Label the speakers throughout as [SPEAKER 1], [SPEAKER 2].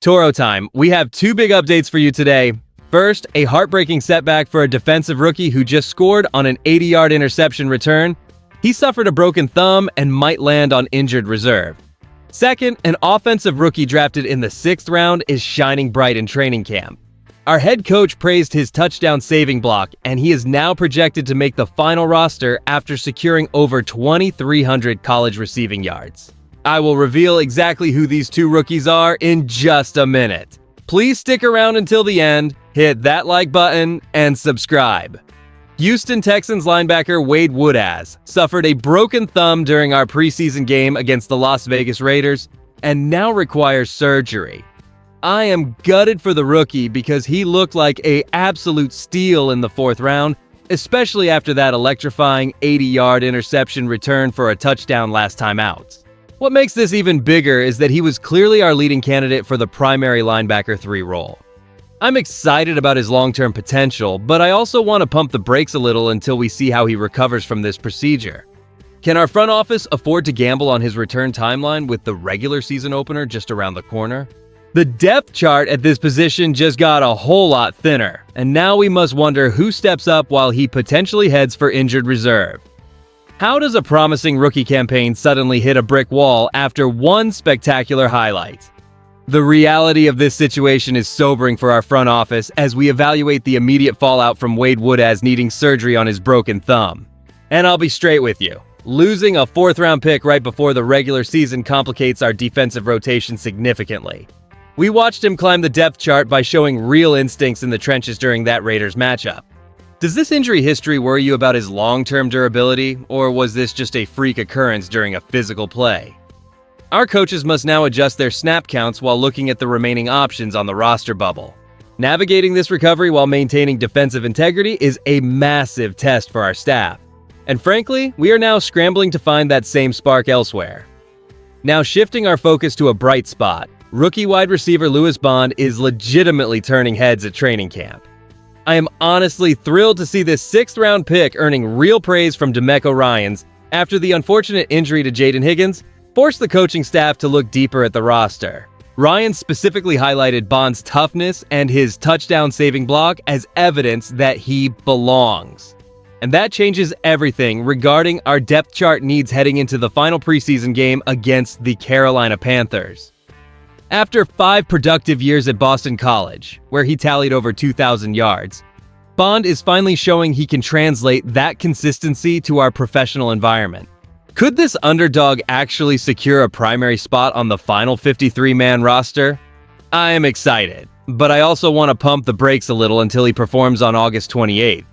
[SPEAKER 1] Toro time. We have two big updates for you today. First, a heartbreaking setback for a defensive rookie who just scored on an 80-yard interception return. He suffered a broken thumb and might land on injured reserve. Second, an offensive rookie drafted in the 6th round is shining bright in training camp. Our head coach praised his touchdown saving block, and he is now projected to make the final roster after securing over 2,300 college receiving yards. I will reveal exactly who these two rookies are in just a minute. Please stick around until the end, hit that like button, and subscribe. Houston Texans linebacker Woodaz suffered a broken thumb during our preseason game against the Las Vegas Raiders and now requires surgery. I am gutted for the rookie because he looked like an absolute steal in the 4th round, especially after that electrifying 80-yard interception return for a touchdown last time out. What makes this even bigger is that he was clearly our leading candidate for the primary linebacker 3 role. I'm excited about his long-term potential, but I also want to pump the brakes a little until we see how he recovers from this procedure. Can our front office afford to gamble on his return timeline with the regular season opener just around the corner? The depth chart at this position just got a whole lot thinner, and now we must wonder who steps up while he potentially heads for injured reserve. How does a promising rookie campaign suddenly hit a brick wall after one spectacular highlight? The reality of this situation is sobering for our front office as we evaluate the immediate fallout from Woodaz needing surgery on his broken thumb. And I'll be straight with you. Losing a 4th-round pick right before the regular season complicates our defensive rotation significantly. We watched him climb the depth chart by showing real instincts in the trenches during that Raiders matchup. Does this injury history worry you about his long-term durability, or was this just a freak occurrence during a physical play? Our coaches must now adjust their snap counts while looking at the remaining options on the roster bubble. Navigating this recovery while maintaining defensive integrity is a massive test for our staff. And frankly, we are now scrambling to find that same spark elsewhere. Now shifting our focus to a bright spot, rookie wide receiver Lewis Bond is legitimately turning heads at training camp. I am honestly thrilled to see this 6th-round pick earning real praise from DeMeco Ryans after the unfortunate injury to Jaden Higgins forced the coaching staff to look deeper at the roster. Ryan specifically highlighted Bond's toughness and his touchdown-saving block as evidence that he belongs. And that changes everything regarding our depth chart needs heading into the final preseason game against the Carolina Panthers. After 5 productive years at Boston College, where he tallied over 2,000 yards, Bond is finally showing he can translate that consistency to our professional environment. Could this underdog actually secure a primary spot on the final 53-man roster? I am excited, but I also want to pump the brakes a little until he performs on August 28th.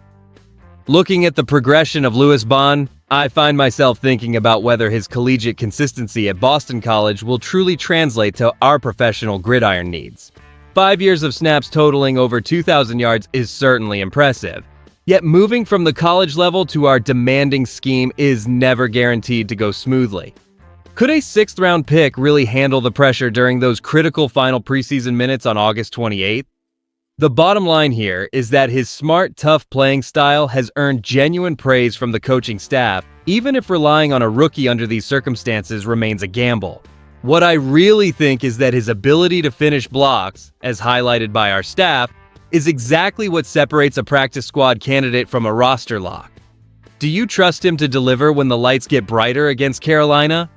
[SPEAKER 1] Looking at the progression of Lewis Bond, I find myself thinking about whether his collegiate consistency at Boston College will truly translate to our professional gridiron needs. 5 years of snaps totaling over 2,000 yards is certainly impressive. Yet moving from the college level to our demanding scheme is never guaranteed to go smoothly. Could a 6th-round pick really handle the pressure during those critical final preseason minutes on August 28th? The bottom line here is that his smart, tough playing style has earned genuine praise from the coaching staff, even if relying on a rookie under these circumstances remains a gamble. What I really think is that his ability to finish blocks, as highlighted by our staff, is exactly what separates a practice squad candidate from a roster lock. Do you trust him to deliver when the lights get brighter against Carolina?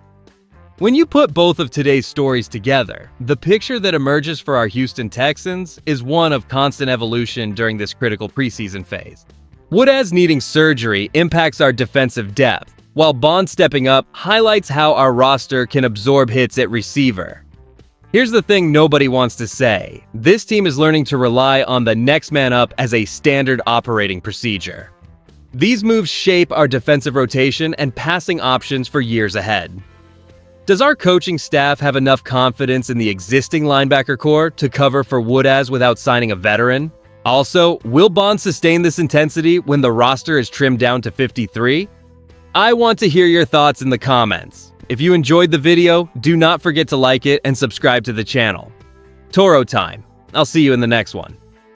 [SPEAKER 1] When you put both of today's stories together, the picture that emerges for our Houston Texans is one of constant evolution during this critical preseason phase. Woodaz needing surgery impacts our defensive depth, while Bond stepping up highlights how our roster can absorb hits at receiver. Here's the thing nobody wants to say. This team is learning to rely on the next man up as a standard operating procedure. These moves shape our defensive rotation and passing options for years ahead. Does our coaching staff have enough confidence in the existing linebacker core to cover for Woodaz without signing a veteran? Also, will Bond sustain this intensity when the roster is trimmed down to 53? I want to hear your thoughts in the comments. If you enjoyed the video, do not forget to like it and subscribe to the channel. Toro time. I'll see you in the next one.